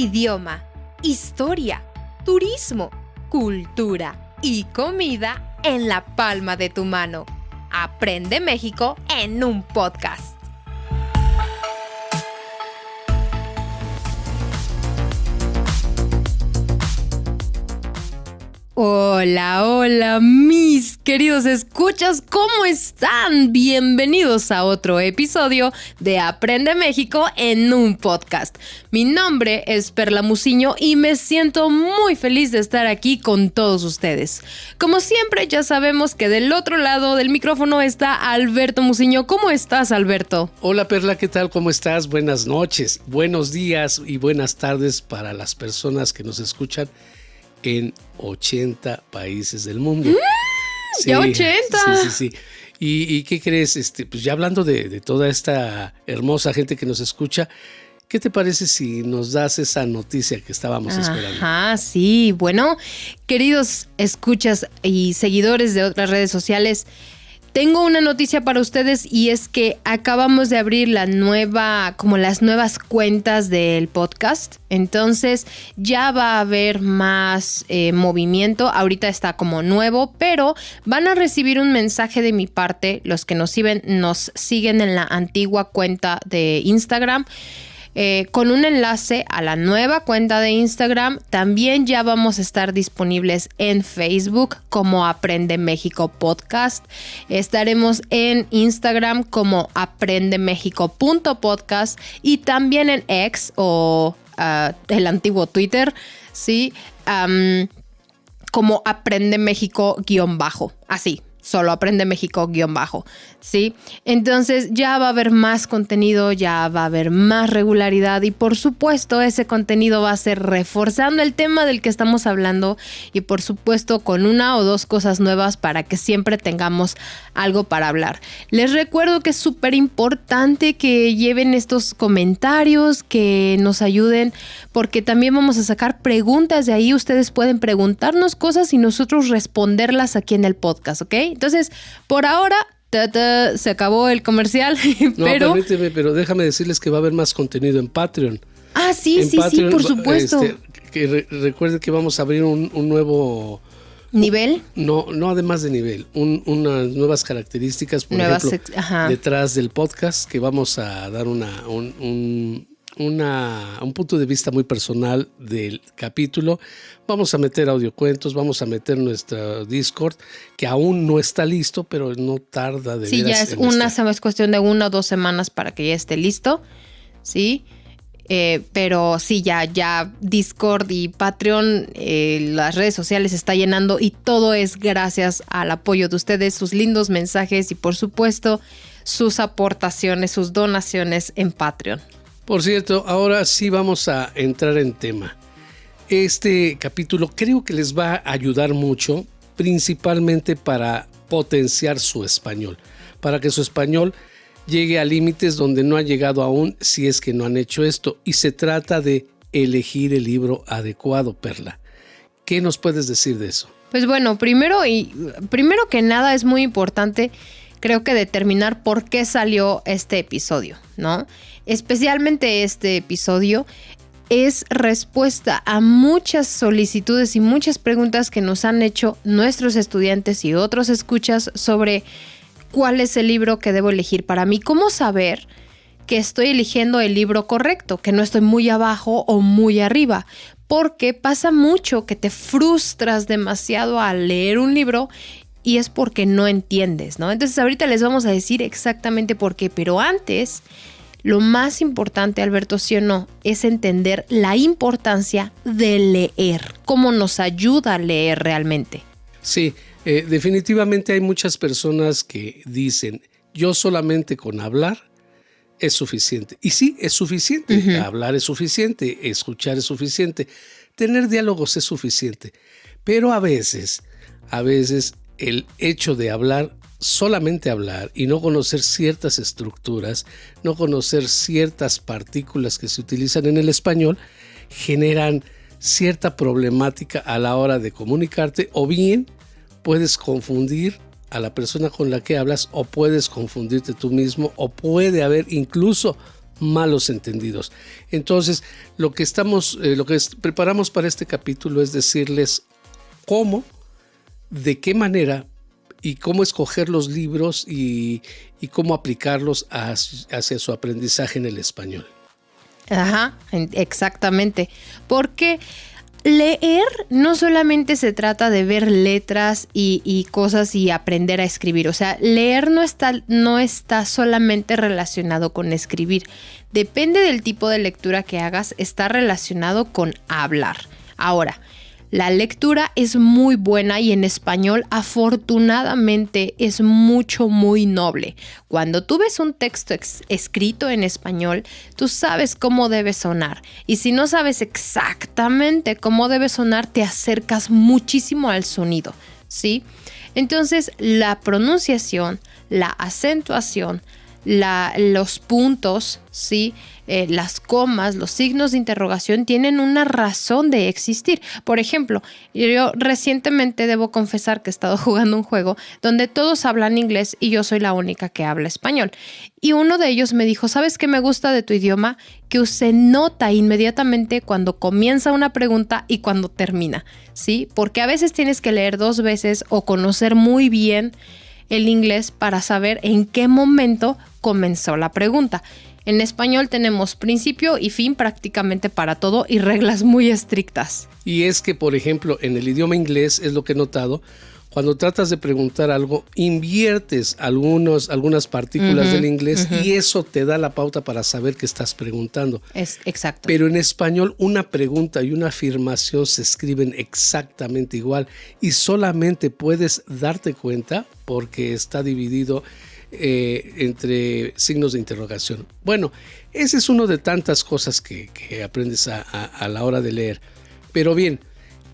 idioma, historia, turismo, cultura y comida en la palma de tu mano. Aprende México en un podcast. Hola, hola, mis queridos escuchas, ¿cómo están? Bienvenidos a otro episodio de Aprende México en un podcast. Mi nombre es Perla Muciño y me siento muy feliz de estar aquí con todos ustedes. Como siempre, ya sabemos que del otro lado del micrófono está Alberto Muciño. ¿Cómo estás, Alberto? Hola, Perla, ¿qué tal? ¿Cómo estás? Buenas noches, buenos días y buenas tardes para las personas que nos escuchan en 80 países del mundo. Sí, ¡ya 80! Sí. ¿Y qué crees? Pues ya hablando de toda esta hermosa gente que nos escucha, ¿qué te parece si nos das esa noticia que estábamos esperando? Ajá, sí. Bueno, queridos escuchas y seguidores de otras redes sociales, tengo una noticia para ustedes y es que acabamos de abrir las nuevas cuentas del podcast. Entonces ya va a haber más movimiento. Ahorita está como nuevo, pero van a recibir un mensaje de mi parte. Los que nos siguen en la antigua cuenta de Instagram. Con un enlace a la nueva cuenta de Instagram. También ya vamos a estar disponibles en Facebook como Aprende México Podcast. Estaremos en Instagram como aprendemexico.podcast y también en X o el antiguo Twitter, ¿sí? Como Aprende México _ así. Solo Aprende México _ ¿sí? Entonces ya va a haber más contenido, ya va a haber más regularidad y por supuesto ese contenido va a ser reforzando el tema del que estamos hablando y por supuesto con una o dos cosas nuevas para que siempre tengamos algo para hablar. Les recuerdo que es súper importante que lleven estos comentarios, que nos ayuden porque también vamos a sacar preguntas de ahí. Ustedes pueden preguntarnos cosas y nosotros responderlas aquí en el podcast, ¿ok? Entonces, por ahora, se acabó el comercial, pero... No, permíteme, pero déjame decirles que va a haber más contenido en Patreon. Ah, sí, Patreon, por supuesto. Recuerden que vamos a abrir un nuevo... ¿Nivel? No, además de nivel, unas nuevas características, por ejemplo, detrás del podcast, que vamos a dar un punto de vista muy personal del capítulo. Vamos a meter audiocuentos, vamos a meter nuestro Discord, que aún no está listo, pero no tarda de sí, veras. Sí, ya es cuestión de 1 o 2 semanas para que ya esté listo, ¿sí? Pero sí, ya Discord y Patreon, las redes sociales se está llenando y todo es gracias al apoyo de ustedes, sus lindos mensajes y por supuesto sus aportaciones, sus donaciones en Patreon. Por cierto, ahora sí vamos a entrar en tema. Este capítulo creo que les va a ayudar mucho, principalmente para potenciar su español, para que su español llegue a límites donde no ha llegado aún si es que no han hecho esto. Y se trata de elegir el libro adecuado, Perla. ¿Qué nos puedes decir de eso? Pues bueno, primero que nada es muy importante, creo que determinar por qué salió este episodio, ¿no? Especialmente este episodio es respuesta a muchas solicitudes y muchas preguntas que nos han hecho nuestros estudiantes y otros escuchas sobre cuál es el libro que debo elegir para mí. ¿Cómo saber que estoy eligiendo el libro correcto? Que no estoy muy abajo o muy arriba. Porque pasa mucho que te frustras demasiado al leer un libro y es porque no entiendes, ¿no? Entonces ahorita les vamos a decir exactamente por qué, pero antes, lo más importante, Alberto, ¿sí o no? Es entender la importancia de leer, cómo nos ayuda a leer realmente. Sí, definitivamente hay muchas personas que dicen, yo solamente con hablar es suficiente. Y sí, es suficiente. Uh-huh. Hablar es suficiente, escuchar es suficiente, tener diálogos es suficiente. Pero a veces el hecho de hablar, solamente hablar y no conocer ciertas estructuras, no conocer ciertas partículas que se utilizan en el español, generan cierta problemática a la hora de comunicarte, o bien puedes confundir a la persona con la que hablas, o puedes confundirte tú mismo, o puede haber incluso malos entendidos. Entonces, lo que preparamos para este capítulo es decirles cómo, de qué manera y cómo escoger los libros y cómo aplicarlos hacia su aprendizaje en el español. Ajá, exactamente. Porque leer no solamente se trata de ver letras y cosas y aprender a escribir. O sea, leer no está solamente relacionado con escribir. Depende del tipo de lectura que hagas, está relacionado con hablar. Ahora, la lectura es muy buena y en español afortunadamente es muy noble. Cuando tú ves un texto escrito en español, tú sabes cómo debe sonar. Y si no sabes exactamente cómo debe sonar, te acercas muchísimo al sonido, ¿sí? Entonces, la pronunciación, la acentuación, los puntos, ¿sí? Las comas, los signos de interrogación tienen una razón de existir. Por ejemplo, yo recientemente debo confesar que he estado jugando un juego donde todos hablan inglés y yo soy la única que habla español. Y uno de ellos me dijo, ¿sabes qué me gusta de tu idioma? Que se nota inmediatamente cuando comienza una pregunta y cuando termina, ¿sí? Porque a veces tienes que leer 2 veces o conocer muy bien el inglés para saber en qué momento comenzó la pregunta. En español tenemos principio y fin prácticamente para todo y reglas muy estrictas. Y es que, por ejemplo, en el idioma inglés es lo que he notado, cuando tratas de preguntar algo, inviertes algunas partículas del inglés y eso te da la pauta para saber qué estás preguntando. Es exacto. Pero en español una pregunta y una afirmación se escriben exactamente igual y solamente puedes darte cuenta porque está dividido entre signos de interrogación. Bueno, ese es uno de tantas cosas que aprendes a la hora de leer. Pero bien,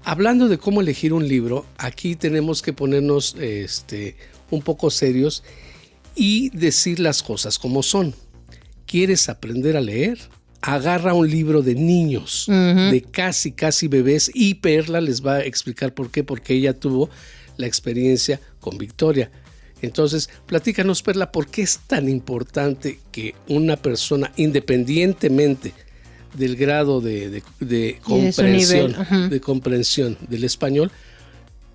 hablando de cómo elegir un libro, aquí tenemos que ponernos un poco serios y decir las cosas como son. ¿Quieres aprender a leer? Agarra un libro de niños, de casi bebés, y Perla les va a explicar por qué, porque ella tuvo la experiencia con Victoria. Entonces, platícanos, Perla, ¿por qué es tan importante que una persona, independientemente del grado de comprensión del español,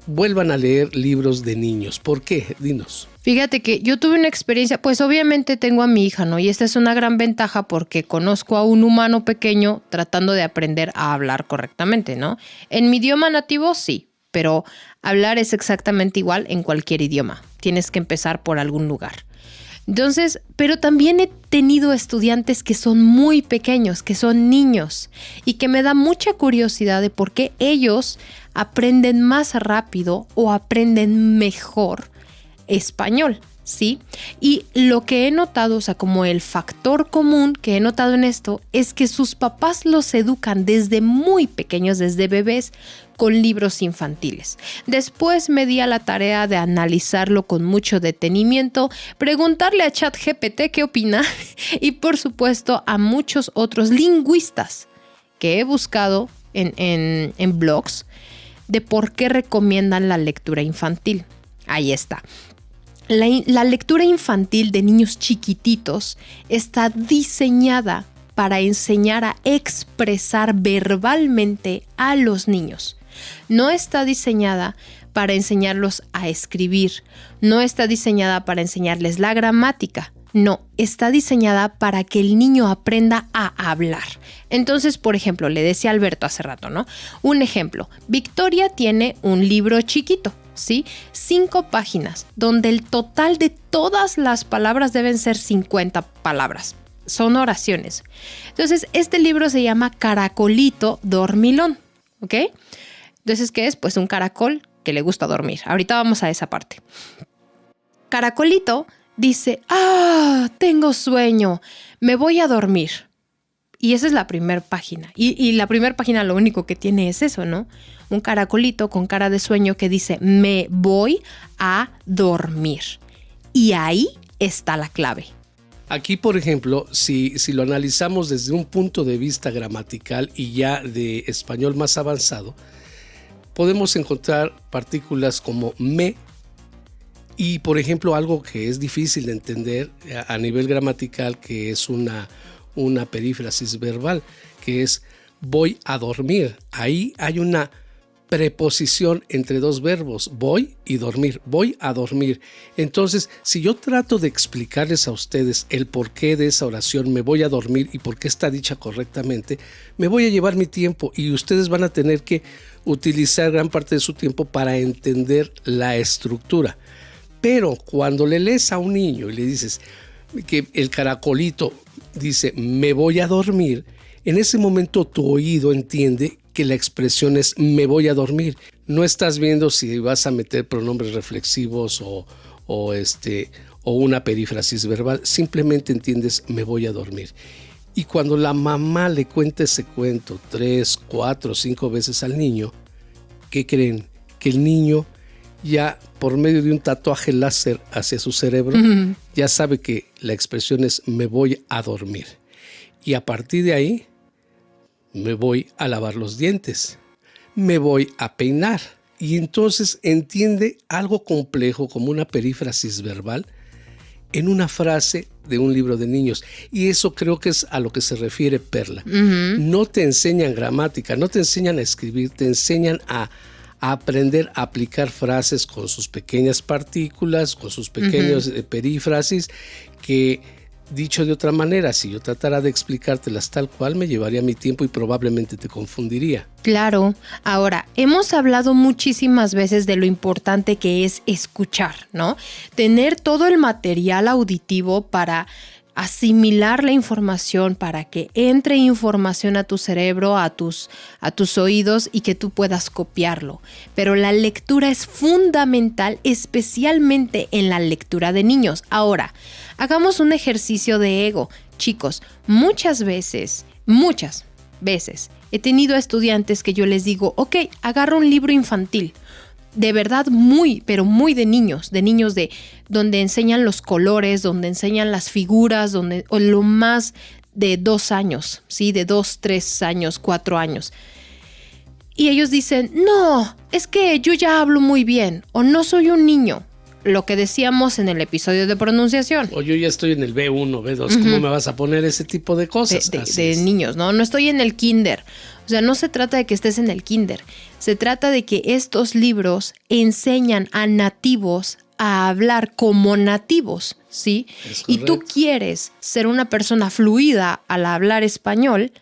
vuelvan a leer libros de niños? ¿Por qué? Dinos. Fíjate que yo tuve una experiencia, pues obviamente tengo a mi hija, ¿no? Y esta es una gran ventaja porque conozco a un humano pequeño tratando de aprender a hablar correctamente, ¿no? En mi idioma nativo sí, pero hablar es exactamente igual en cualquier idioma. Tienes que empezar por algún lugar. Entonces, pero también he tenido estudiantes que son muy pequeños, que son niños, y que me da mucha curiosidad de por qué ellos aprenden más rápido o aprenden mejor español, ¿sí? Y lo que he notado, o sea, como el factor común que he notado en esto, es que sus papás los educan desde muy pequeños, desde bebés, con libros infantiles. Después me di a la tarea de analizarlo con mucho detenimiento, preguntarle a ChatGPT qué opina y por supuesto a muchos otros lingüistas que he buscado en blogs de por qué recomiendan la lectura infantil. Ahí está. La lectura infantil de niños chiquititos está diseñada para enseñar a expresar verbalmente a los niños. No está diseñada para enseñarlos a escribir, no está diseñada para enseñarles la gramática, no, está diseñada para que el niño aprenda a hablar. Entonces, por ejemplo, le decía a Alberto hace rato, ¿no? Un ejemplo, Victoria tiene un libro chiquito, ¿sí? 5 páginas, donde el total de todas las palabras deben ser 50 palabras. Son oraciones. Entonces, este libro se llama Caracolito Dormilón, ¿ok? Entonces, ¿qué es? Pues un caracol que le gusta dormir. Ahorita vamos a esa parte. Caracolito dice, tengo sueño, me voy a dormir. Y esa es la primera página. Y la primera página lo único que tiene es eso, ¿no? Un caracolito con cara de sueño que dice, me voy a dormir. Y ahí está la clave. Aquí, por ejemplo, si lo analizamos desde un punto de vista gramatical y ya de español más avanzado, podemos encontrar partículas como me y, por ejemplo, algo que es difícil de entender a nivel gramatical, que es una una perífrasis verbal, que es voy a dormir. Ahí hay una preposición entre dos verbos, voy y dormir, voy a dormir. Entonces, si yo trato de explicarles a ustedes el porqué de esa oración, me voy a dormir, y por qué está dicha correctamente, me voy a llevar mi tiempo y ustedes van a tener que utilizar gran parte de su tiempo para entender la estructura. Pero cuando le lees a un niño y le dices que el caracolito dice me voy a dormir, en ese momento tu oído entiende que la expresión es me voy a dormir. No estás viendo si vas a meter pronombres reflexivos o una perífrasis verbal. Simplemente entiendes me voy a dormir. Y cuando la mamá le cuenta ese cuento 3, 4, 5 veces al niño, ¿qué creen? Que el niño ya por medio de un tatuaje láser hacia su cerebro, ya sabe que la expresión es me voy a dormir. Y a partir de ahí, me voy a lavar los dientes, me voy a peinar. Y entonces entiende algo complejo como una perífrasis verbal en una frase de un libro de niños. Y eso creo que es a lo que se refiere Perla. No te enseñan gramática, no te enseñan a escribir, te enseñan a aprender a aplicar frases con sus pequeñas partículas, con sus pequeños perífrasis, que dicho de otra manera, si yo tratara de explicártelas tal cual, me llevaría mi tiempo y probablemente te confundiría. Claro. Ahora, hemos hablado muchísimas veces de lo importante que es escuchar, ¿no? Tener todo el material auditivo para asimilar la información, para que entre información a tu cerebro, a tus oídos, y que tú puedas copiarlo. Pero la lectura es fundamental, especialmente en la lectura de niños. Ahora, hagamos un ejercicio de ego. Chicos, muchas veces, he tenido estudiantes que yo les digo, ok, agarra un libro infantil. De verdad pero muy de niños de donde enseñan los colores, donde enseñan las figuras, o lo más de 2 años, ¿sí? De 2, 3 años, 4 años. Y ellos dicen, no, es que yo ya hablo muy bien, o no soy un niño. Lo que decíamos en el episodio de pronunciación. O yo ya estoy en el B1, B2, ¿cómo me vas a poner ese tipo de cosas? De niños, ¿no? No estoy en el kinder. O sea, no se trata de que estés en el kinder. Se trata de que estos libros enseñan a nativos a hablar como nativos, ¿sí? Y tú quieres ser una persona fluida al hablar español,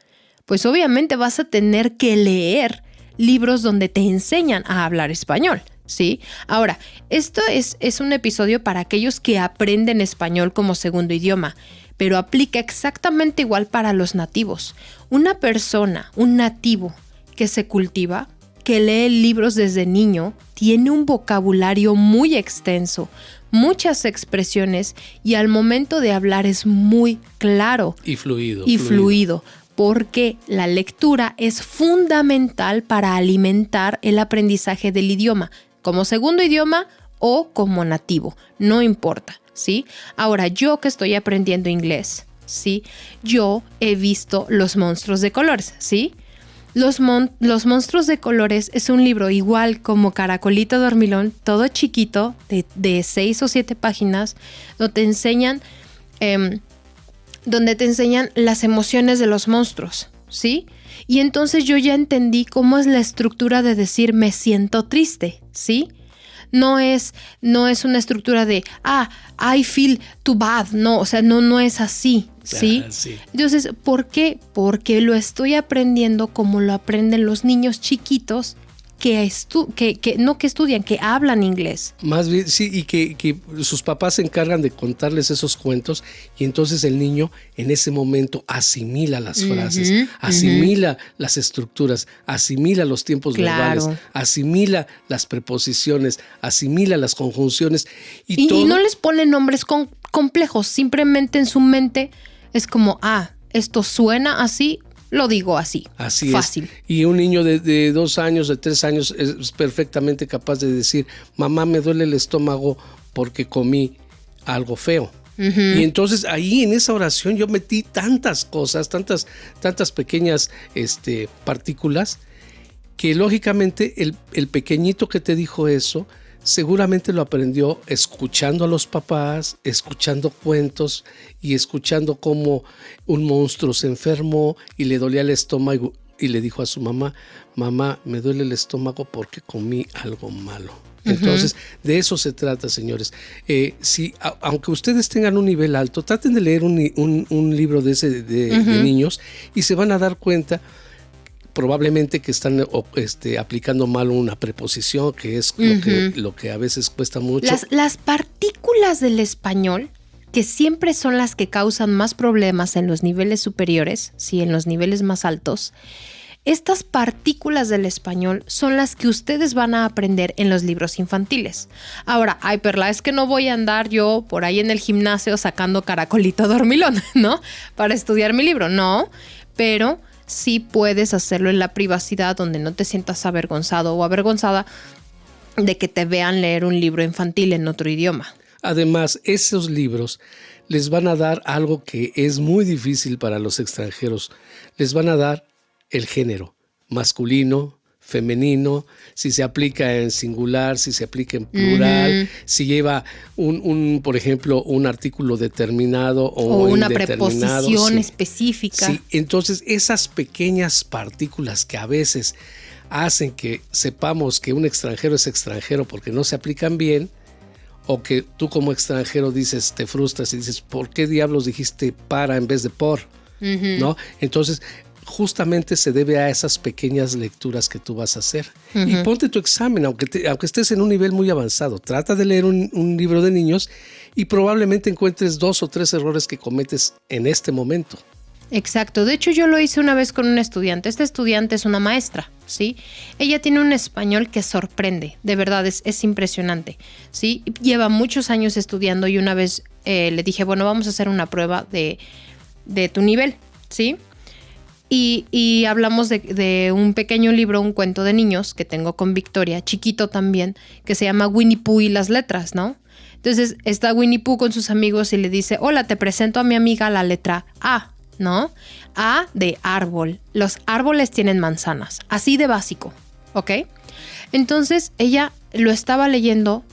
pues obviamente vas a tener que leer libros donde te enseñan a hablar español, ¿sí? Ahora, esto es un episodio para aquellos que aprenden español como segundo idioma, pero aplica exactamente igual para los nativos. Una persona, un nativo que se cultiva, que lee libros desde niño, tiene un vocabulario muy extenso, muchas expresiones, y al momento de hablar es muy claro. Y fluido. Porque la lectura es fundamental para alimentar el aprendizaje del idioma, como segundo idioma o como nativo, no importa, ¿sí? Ahora, yo que estoy aprendiendo inglés, ¿sí? Yo he visto Los monstruos de colores, ¿sí? Los monstruos de colores es un libro igual como Caracolito Dormilón, todo chiquito, de 6 o 7 páginas, donde te enseñan las emociones de los monstruos, ¿sí? Y entonces yo ya entendí cómo es la estructura de decir me siento triste, ¿sí? No es una estructura de I feel too bad, no, o sea, no es así, ¿sí? Sí. Entonces, ¿por qué? Porque lo estoy aprendiendo como lo aprenden los niños chiquitos que estudian, que hablan inglés. Más bien, sí, y que sus papás se encargan de contarles esos cuentos, y entonces el niño en ese momento asimila las frases, asimila las estructuras, asimila los tiempos verbales, asimila las preposiciones, asimila las conjunciones. Y no les pone nombres complejos, simplemente en su mente es como, esto suena así, lo digo así. Así fácil. Es. Y un niño de 2 años, de 3 años es perfectamente capaz de decir, mamá, me duele el estómago porque comí algo feo. Y entonces ahí en esa oración yo metí tantas cosas, tantas pequeñas partículas, que lógicamente el pequeñito que te dijo eso Seguramente lo aprendió escuchando a los papás, escuchando cuentos y escuchando cómo un monstruo se enfermó y le dolía el estómago y le dijo a su mamá, mamá, me duele el estómago porque comí algo malo. Entonces, de eso se trata, señores. Aunque ustedes tengan un nivel alto, traten de leer un libro de ese de niños y se van a dar cuenta probablemente que están aplicando mal una preposición, que es lo que a veces cuesta mucho. Las partículas del español, que siempre son las que causan más problemas en los niveles superiores, sí, en los niveles más altos, estas partículas del español son las que ustedes van a aprender en los libros infantiles. Ahora, ay, Perla, es que no voy a andar yo por ahí en el gimnasio sacando caracolito dormilón, ¿no? Para estudiar mi libro, no, pero sí puedes hacerlo en la privacidad donde no te sientas avergonzado o avergonzada de que te vean leer un libro infantil en otro idioma. Además, esos libros les van a dar algo que es muy difícil para los extranjeros. Les van a dar el género masculino, femenino, si se aplica en singular, si se aplica en plural, si lleva por ejemplo, un artículo determinado o una indeterminado, preposición específica. Sí, entonces esas pequeñas partículas que a veces hacen que sepamos que un extranjero es extranjero porque no se aplican bien, o que tú como extranjero dices, te frustras y dices, ¿por qué diablos dijiste para en vez de por? ¿No? Entonces, justamente se debe a esas pequeñas lecturas que tú vas a hacer. Y ponte tu examen, aunque estés en un nivel muy avanzado. Trata de leer un libro de niños y probablemente encuentres 2 o 3 errores que cometes en este momento. Exacto. De hecho, yo lo hice una vez con un estudiante. Esta estudiante es una maestra, ¿sí? Ella tiene un español que sorprende. De verdad, es impresionante, ¿sí? Lleva muchos años estudiando y una vez le dije, bueno, vamos a hacer una prueba de tu nivel, ¿sí? Y hablamos de un pequeño libro, un cuento de niños que tengo con Victoria, chiquito también, que se llama Winnie Pooh y las letras, ¿no? Entonces está Winnie Pooh con sus amigos y le dice, hola, te presento a mi amiga la letra A, ¿no? A de árbol. Los árboles tienen manzanas, así de básico, ¿ok? Entonces ella lo estaba leyendo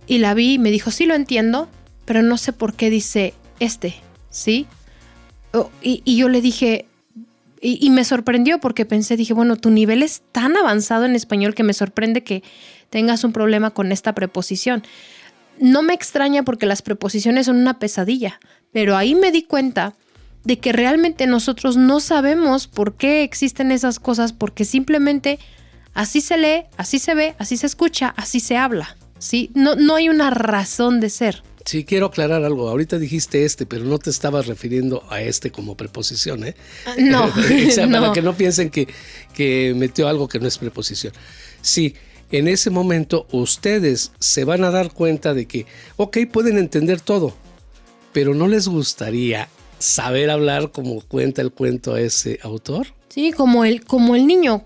y la vi y me dijo, sí lo entiendo, pero no sé por qué dice ¿sí? Y yo le dije... Y me sorprendió porque dije, bueno, tu nivel es tan avanzado en español que me sorprende que tengas un problema con esta preposición. No me extraña porque las preposiciones son una pesadilla, pero ahí me di cuenta de que realmente nosotros no sabemos por qué existen esas cosas, porque simplemente así se lee, así se ve, así se escucha, así se habla, ¿sí? No hay una razón de ser. Sí, quiero aclarar algo. Ahorita dijiste pero no te estabas refiriendo a como preposición, ¿eh? No. O sea, no. Para que no piensen que metió algo que no es preposición. Sí, en ese momento ustedes se van a dar cuenta de que, pueden entender todo, pero ¿no les gustaría saber hablar como cuenta el cuento a ese autor? Sí, como el niño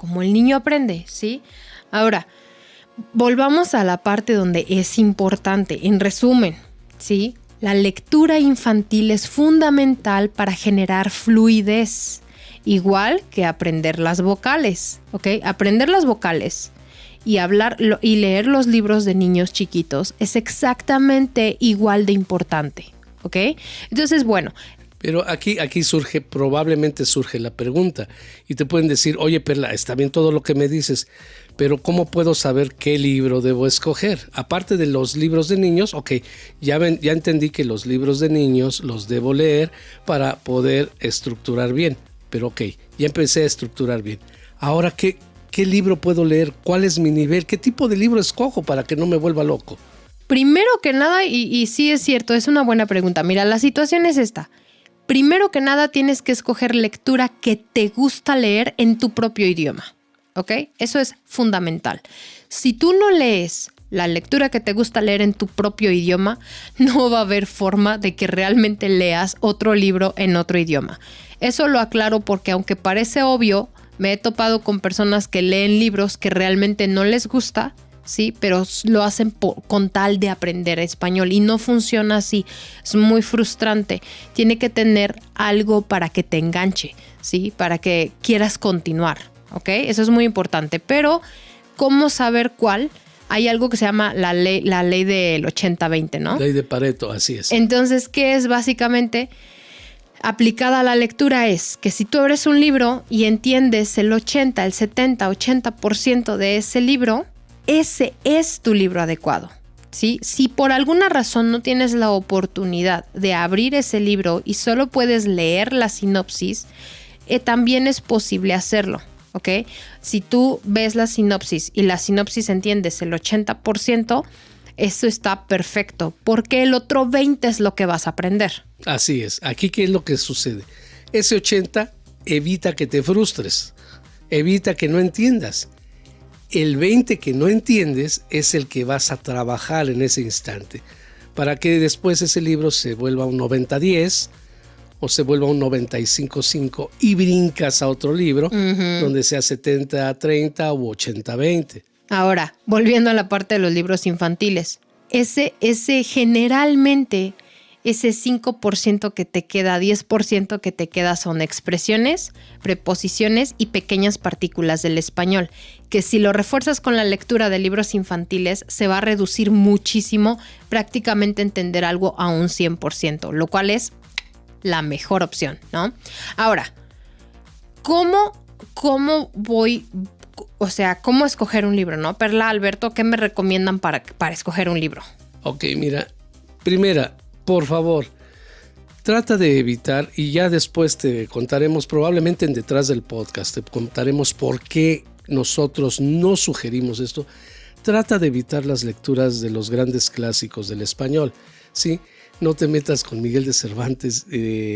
aprende, ¿sí? Ahora, volvamos a la parte donde es importante. En resumen, ¿sí? La lectura infantil es fundamental para generar fluidez, igual que aprender las vocales, ¿ok? Aprender las vocales y hablar y leer los libros de niños chiquitos es exactamente igual de importante, ¿ok? Entonces, bueno. Pero aquí probablemente surge la pregunta y te pueden decir, oye, Perla, está bien todo lo que me dices, pero ¿cómo puedo saber qué libro debo escoger? Aparte de los libros de niños, ya entendí que los libros de niños los debo leer para poder estructurar bien, pero ya empecé a estructurar bien. Ahora, ¿qué libro puedo leer? ¿Cuál es mi nivel? ¿Qué tipo de libro escojo para que no me vuelva loco? Primero que nada, y sí es cierto, es una buena pregunta. Mira, la situación es esta. Primero que nada, tienes que escoger lectura que te gusta leer en tu propio idioma, ¿ok? Eso es fundamental. Si tú no lees la lectura que te gusta leer en tu propio idioma, no va a haber forma de que realmente leas otro libro en otro idioma. Eso lo aclaro porque aunque parece obvio, me he topado con personas que leen libros que realmente no les gusta, sí, pero lo hacen con tal de aprender español y no funciona así. Es muy frustrante. Tiene que tener algo para que te enganche, sí, para que quieras continuar, ¿ok? Eso es muy importante. Pero ¿cómo saber cuál? hay algo que se llama la ley del 80-20, ¿no? Ley de Pareto, así es. Entonces, ¿qué es básicamente? Aplicada a la lectura es que si tú abres un libro y entiendes el 80, el 70, 80% de ese libro, ese es tu libro adecuado, ¿sí? Si por alguna razón no tienes la oportunidad de abrir ese libro y solo puedes leer la sinopsis, también es posible hacerlo, ¿ok? Si tú ves la sinopsis y la sinopsis entiendes el 80%, eso está perfecto, porque el otro 20 es lo que vas a aprender. Así es. Aquí, ¿qué es lo que sucede? Ese 80 evita que te frustres, evita que no entiendas. El 20 que no entiendes es el que vas a trabajar en ese instante, para que después ese libro se vuelva un 90-10 o se vuelva un 95-5 y brincas a otro libro donde sea 70-30 o 80-20. Ahora, volviendo a la parte de los libros infantiles, ese generalmente, ese 5% que te queda, 10% que te queda son expresiones, preposiciones y pequeñas partículas del español, que si lo refuerzas con la lectura de libros infantiles, se va a reducir muchísimo, prácticamente entender algo a un 100%, lo cual es la mejor opción, ¿no? Ahora, ¿cómo voy? O sea, ¿cómo escoger un libro, no? Perla, Alberto, ¿qué me recomiendan para escoger un libro? Ok, mira, primera, por favor, trata de evitar, y ya después te contaremos, probablemente en detrás del podcast, te contaremos por qué nosotros no sugerimos esto. Trata de evitar las lecturas de los grandes clásicos del español, ¿sí? No te metas con Miguel de Cervantes.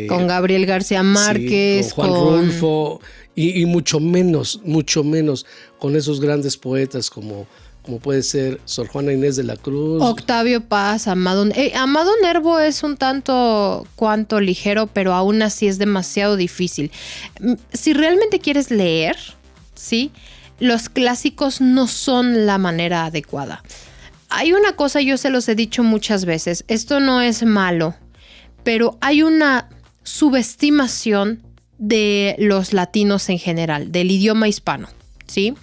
Con Gabriel García Márquez. Sí, con Juan Rulfo y mucho menos con esos grandes poetas como puede ser Sor Juana Inés de la Cruz. Octavio Paz, Amado Nervo es un tanto cuanto ligero, pero aún así es demasiado difícil. Si realmente quieres leer, ¿sí? Los clásicos no son la manera adecuada. Hay una cosa, yo se los he dicho muchas veces, esto no es malo, pero hay una subestimación de los latinos en general, del idioma hispano, ¿sí?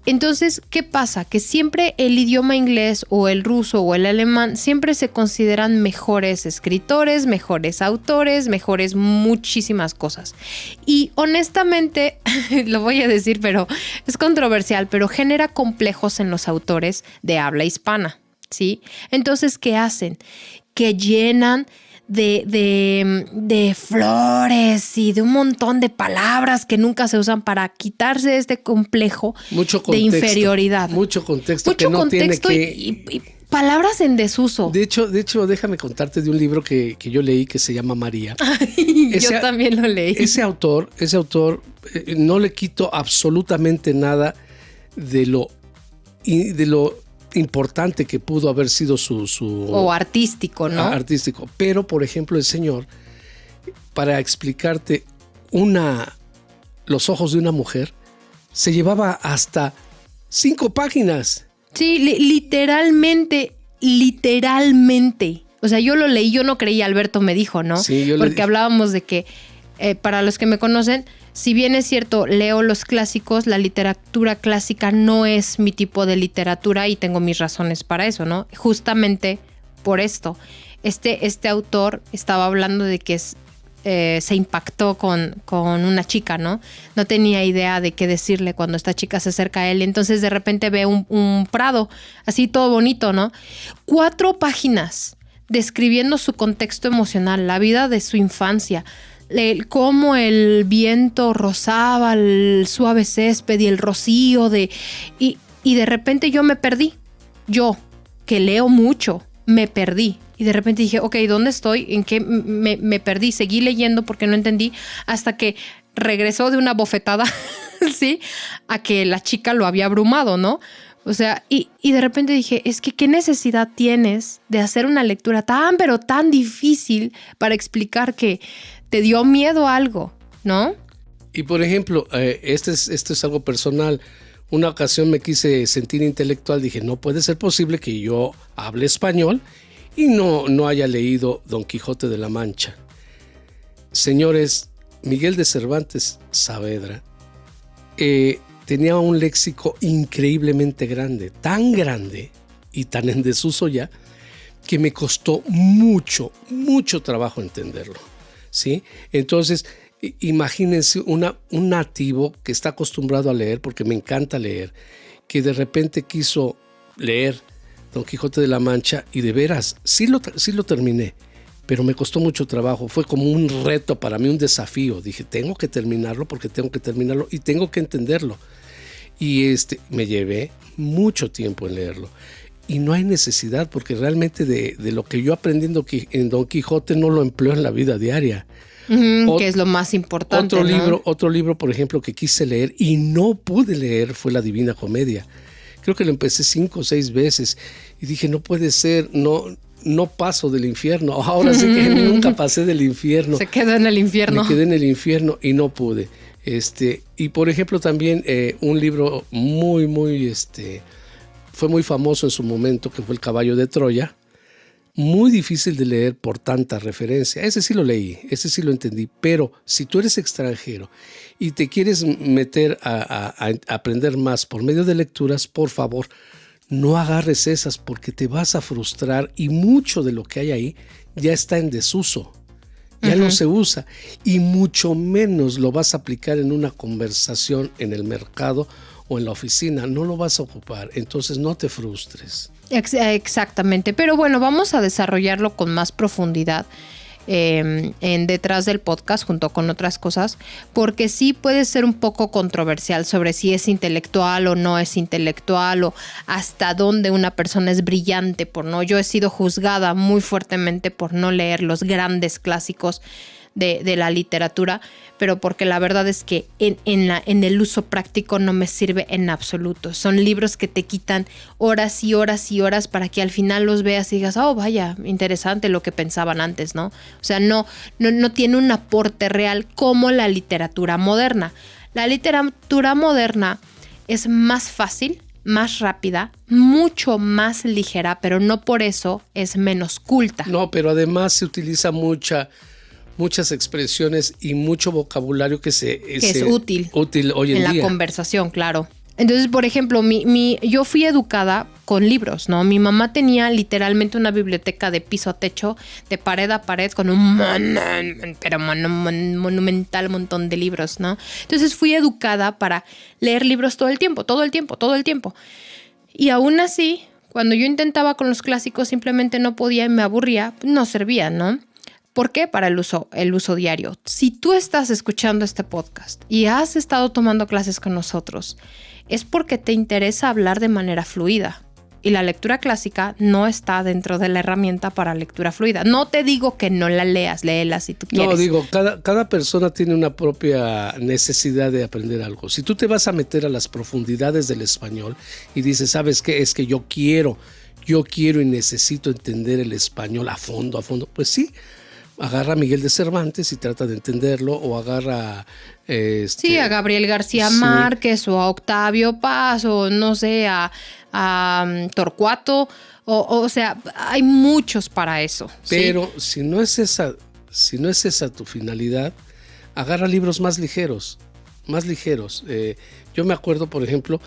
Entonces, ¿qué pasa? Que siempre el idioma inglés o el ruso o el alemán siempre se consideran mejores escritores, mejores autores, mejores muchísimas cosas. Y honestamente, lo voy a decir, pero es controversial, pero genera complejos en los autores de habla hispana, ¿sí? Entonces, ¿qué hacen? Que llenan de flores y de un montón de palabras que nunca se usan para quitarse este complejo de inferioridad. Mucho contexto que no tiene que... Y palabras en desuso. De hecho, déjame contarte de un libro que yo leí que se llama María. Yo también lo leí. Ese autor, no le quito absolutamente nada de lo importante que pudo haber sido su o artístico, ¿no? Artístico. Pero, por ejemplo, el señor, para explicarte los ojos de una mujer, se llevaba hasta 5 páginas. Sí, literalmente. O sea, yo lo leí, yo no creí, Alberto me dijo, ¿no? Sí, porque hablábamos de que, para los que me conocen, si bien es cierto, leo los clásicos, la literatura clásica no es mi tipo de literatura y tengo mis razones para eso, ¿no? Justamente por esto. Este autor estaba hablando de que se impactó con una chica, ¿no? No tenía idea de qué decirle cuando esta chica se acerca a él. Entonces de repente ve un prado, así todo bonito, ¿no? 4 páginas describiendo su contexto emocional, la vida de su infancia, cómo el viento rozaba el suave césped y el rocío y de repente yo me perdí. Yo, que leo mucho, me perdí. Y de repente dije, ok, ¿dónde estoy? ¿En qué me perdí? Seguí leyendo porque no entendí hasta que regresó de una bofetada, ¿sí? A que la chica lo había abrumado, ¿no? O sea, y de repente dije, es que ¿qué necesidad tienes de hacer una lectura tan, pero tan difícil para explicar que te dio miedo a algo, ¿no? Y por ejemplo, esto es algo personal. Una ocasión me quise sentir intelectual, dije, no puede ser posible que yo hable español y no haya leído Don Quijote de la Mancha. Señores, Miguel de Cervantes Saavedra te tenía un léxico increíblemente grande, tan grande y tan en desuso ya, que me costó mucho trabajo entenderlo, ¿sí? Entonces, imagínense un nativo que está acostumbrado a leer, porque me encanta leer, que de repente quiso leer Don Quijote de la Mancha y de veras, sí lo terminé, pero me costó mucho trabajo. Fue como un reto para mí, un desafío. Dije, tengo que terminarlo porque tengo que terminarlo y tengo que entenderlo. Y me llevé mucho tiempo en leerlo. Y no hay necesidad, porque realmente de lo que yo aprendí en Don Quijote no lo empleo en la vida diaria. Que es lo más importante. Otro libro, por ejemplo, que quise leer y no pude leer fue La Divina Comedia. Creo que lo empecé 5 o 6 veces y dije, no puede ser, no paso del infierno. Ahora sí que nunca pasé del infierno. Se quedó en el infierno. Me quedé en el infierno y no pude. Y por ejemplo también un libro fue muy famoso en su momento, que fue El Caballo de Troya. Muy difícil de leer por tanta referencia. Ese sí lo leí, ese sí lo entendí. Pero si tú eres extranjero y te quieres meter a aprender más por medio de lecturas, por favor, no agarres esas, porque te vas a frustrar y mucho de lo que hay ahí ya está en desuso. Ya no se usa y mucho menos lo vas a aplicar en una conversación en el mercado o en la oficina. No lo vas a ocupar, entonces no te frustres. Exactamente, pero bueno, vamos a desarrollarlo con más profundidad en detrás del podcast junto con otras cosas, porque sí puede ser un poco controversial sobre si es intelectual o no es intelectual, o hasta dónde una persona es brillante por no. Yo he sido juzgada muy fuertemente por no leer los grandes clásicos de la literatura, pero porque la verdad es que en el uso práctico no me sirve en absoluto. Son libros que te quitan horas y horas y horas para que al final los veas y digas, oh, vaya, interesante lo que pensaban antes, ¿no? O sea, no tiene un aporte real como la literatura moderna. La literatura moderna es más fácil, más rápida, mucho más ligera, pero no por eso es menos culta. No, pero además se utiliza muchas expresiones y mucho vocabulario que es útil hoy en día. En la conversación, claro. Entonces, por ejemplo, yo fui educada con libros, ¿no? Mi mamá tenía literalmente una biblioteca de piso a techo, de pared a pared, con un monumental montón de libros, ¿no? Entonces fui educada para leer libros todo el tiempo. Y aún así, cuando yo intentaba con los clásicos, simplemente no podía y me aburría, no servía, ¿no? ¿Por qué? Para el uso diario. Si tú estás escuchando este podcast y has estado tomando clases con nosotros, es porque te interesa hablar de manera fluida. Y la lectura clásica no está dentro de la herramienta para lectura fluida. No te digo que no la leas, léela si tú quieres. No, digo, cada persona tiene una propia necesidad de aprender algo. Si tú te vas a meter a las profundidades del español y dices, ¿sabes qué? Es que yo quiero y necesito entender el español a fondo, pues sí. Agarra a Miguel de Cervantes y trata de entenderlo, o agarra a Gabriel García Márquez, o a Octavio Paz, o no sé, a Torcuato, o sea, hay muchos para eso. Pero ¿sí? si no es esa tu finalidad, agarra libros más ligeros. Yo me acuerdo, por ejemplo,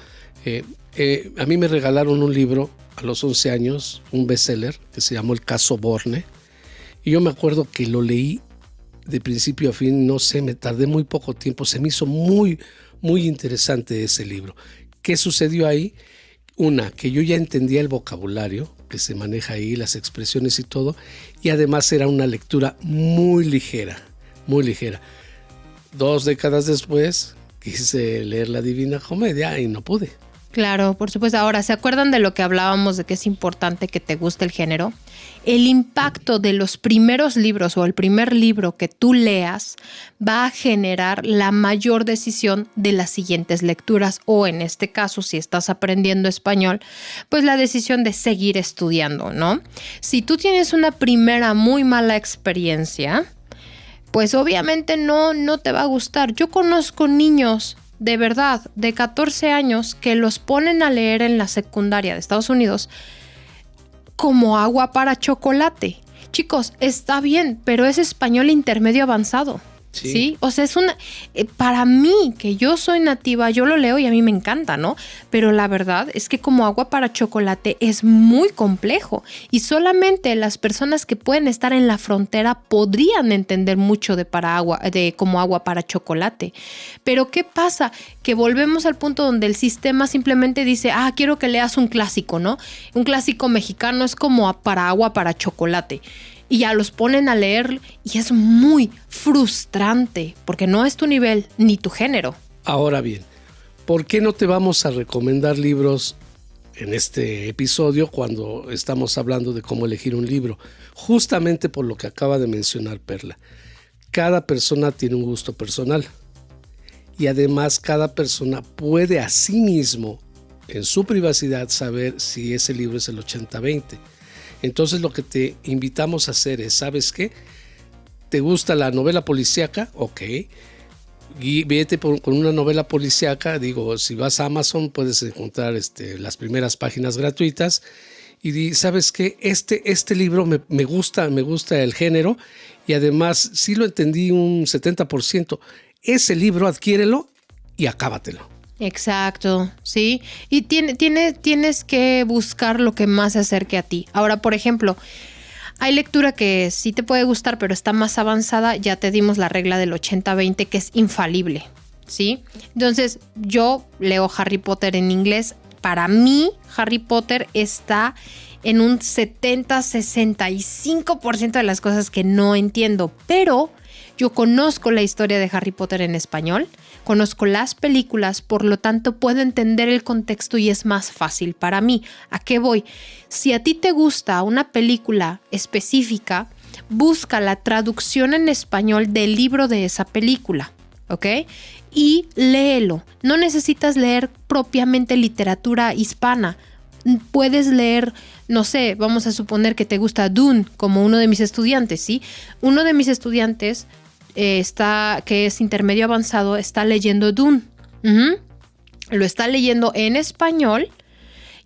a mí me regalaron un libro a los 11 años, un bestseller que se llamó El Caso Borne. Y yo me acuerdo que lo leí de principio a fin, no sé, me tardé muy poco tiempo, se me hizo muy, muy interesante ese libro. ¿Qué sucedió ahí? Que yo ya entendía el vocabulario que se maneja ahí, las expresiones y todo, y además era una lectura muy ligera, muy ligera. 2 décadas después quise leer La Divina Comedia y no pude. Claro, por supuesto. Ahora, ¿se acuerdan de lo que hablábamos de que es importante que te guste el género? El impacto de los primeros libros o el primer libro que tú leas va a generar la mayor decisión de las siguientes lecturas, o en este caso, si estás aprendiendo español, pues la decisión de seguir estudiando, ¿no? Si tú tienes una primera muy mala experiencia, pues obviamente no te va a gustar. Yo conozco niños de verdad, de 14 años, que los ponen a leer en la secundaria de Estados Unidos como agua para chocolate. Chicos, está bien, pero es español intermedio avanzado. Sí. O sea, es una... para mí, que yo soy nativa, yo lo leo y a mí me encanta, ¿no? Pero la verdad es que como agua para chocolate es muy complejo y solamente las personas que pueden estar en la frontera podrían entender mucho de como agua para chocolate. Pero ¿qué pasa? Que volvemos al punto donde el sistema simplemente dice, quiero que leas un clásico, ¿no? Un clásico mexicano es como para agua para chocolate. Y ya los ponen a leer y es muy frustrante porque no es tu nivel ni tu género. Ahora bien, ¿por qué no te vamos a recomendar libros en este episodio cuando estamos hablando de cómo elegir un libro? Justamente por lo que acaba de mencionar Perla. Cada persona tiene un gusto personal y además cada persona puede a sí mismo en su privacidad saber si ese libro es el 80-20. Entonces lo que te invitamos a hacer es, ¿sabes qué? ¿Te gusta la novela policíaca? Ok. Y vete con una novela policíaca. Digo, si vas a Amazon puedes encontrar las primeras páginas gratuitas. Y ¿sabes qué? Este libro me gusta el género. Y además sí lo entendí un 70%. Ese libro adquiérelo y acábatelo. Exacto, sí. Y tienes que buscar lo que más se acerque a ti. Ahora, por ejemplo, hay lectura que sí te puede gustar, pero está más avanzada. Ya te dimos la regla del 80-20, que es infalible, ¿sí? Entonces, yo leo Harry Potter en inglés. Para mí, Harry Potter está en un 70-65% de las cosas que no entiendo, pero yo conozco la historia de Harry Potter en español, conozco las películas, por lo tanto puedo entender el contexto y es más fácil para mí. ¿A qué voy? Si a ti te gusta una película específica, busca la traducción en español del libro de esa película, ¿ok? Y léelo. No necesitas leer propiamente literatura hispana. Puedes leer, no sé, vamos a suponer que te gusta Dune, como uno de mis estudiantes, ¿sí? Uno de mis estudiantes que es intermedio avanzado, está leyendo Dune. Lo está leyendo en español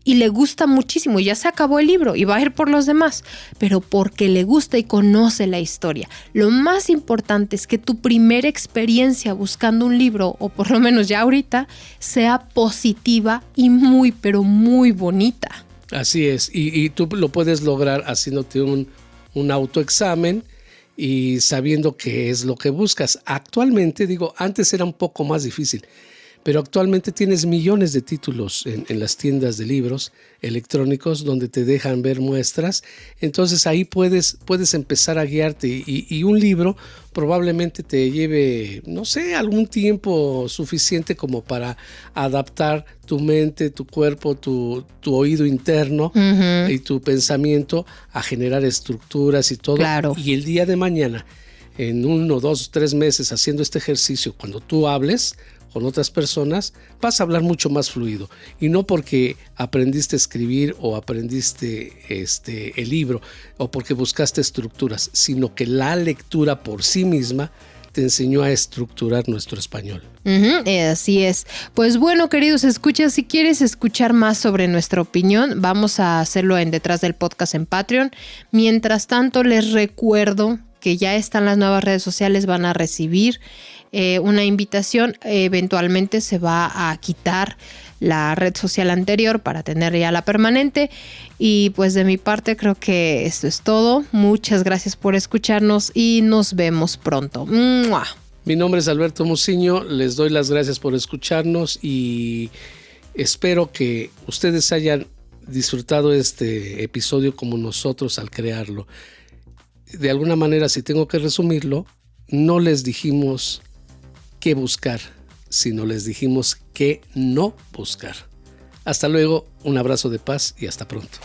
y le gusta muchísimo. Ya se acabó el libro y va a ir por los demás, pero porque le gusta y conoce la historia. Lo más importante es que tu primera experiencia buscando un libro, o por lo menos ya ahorita, sea positiva y muy, pero muy bonita. Así es, y tú lo puedes lograr haciéndote un autoexamen y sabiendo qué es lo que buscas. Actualmente, antes era un poco más difícil, pero actualmente tienes millones de títulos en las tiendas de libros electrónicos donde te dejan ver muestras. Entonces ahí puedes empezar a guiarte y un libro probablemente te lleve, no sé, algún tiempo suficiente como para adaptar tu mente, tu cuerpo, tu oído interno y tu pensamiento a generar estructuras y todo. Claro. Y el día de mañana, en 1, 2, 3 meses haciendo este ejercicio, cuando tú hables con otras personas, vas a hablar mucho más fluido. Y no porque aprendiste a escribir o aprendiste el libro o porque buscaste estructuras, sino que la lectura por sí misma te enseñó a estructurar nuestro español. Así es. Pues bueno, queridos escuchas, si quieres escuchar más sobre nuestra opinión, vamos a hacerlo en Detrás del Podcast en Patreon. Mientras tanto, les recuerdo que ya están las nuevas redes sociales, van a recibir una invitación. Eventualmente se va a quitar la red social anterior para tener ya la permanente. Y pues de mi parte creo que esto es todo. Muchas gracias por escucharnos y nos vemos pronto. ¡Mua! Mi nombre es Alberto Muciño, les doy las gracias por escucharnos y espero que ustedes hayan disfrutado este episodio como nosotros al crearlo. De alguna manera, si tengo que resumirlo, no les dijimos qué buscar, sino les dijimos qué no buscar. Hasta luego, un abrazo de paz y hasta pronto.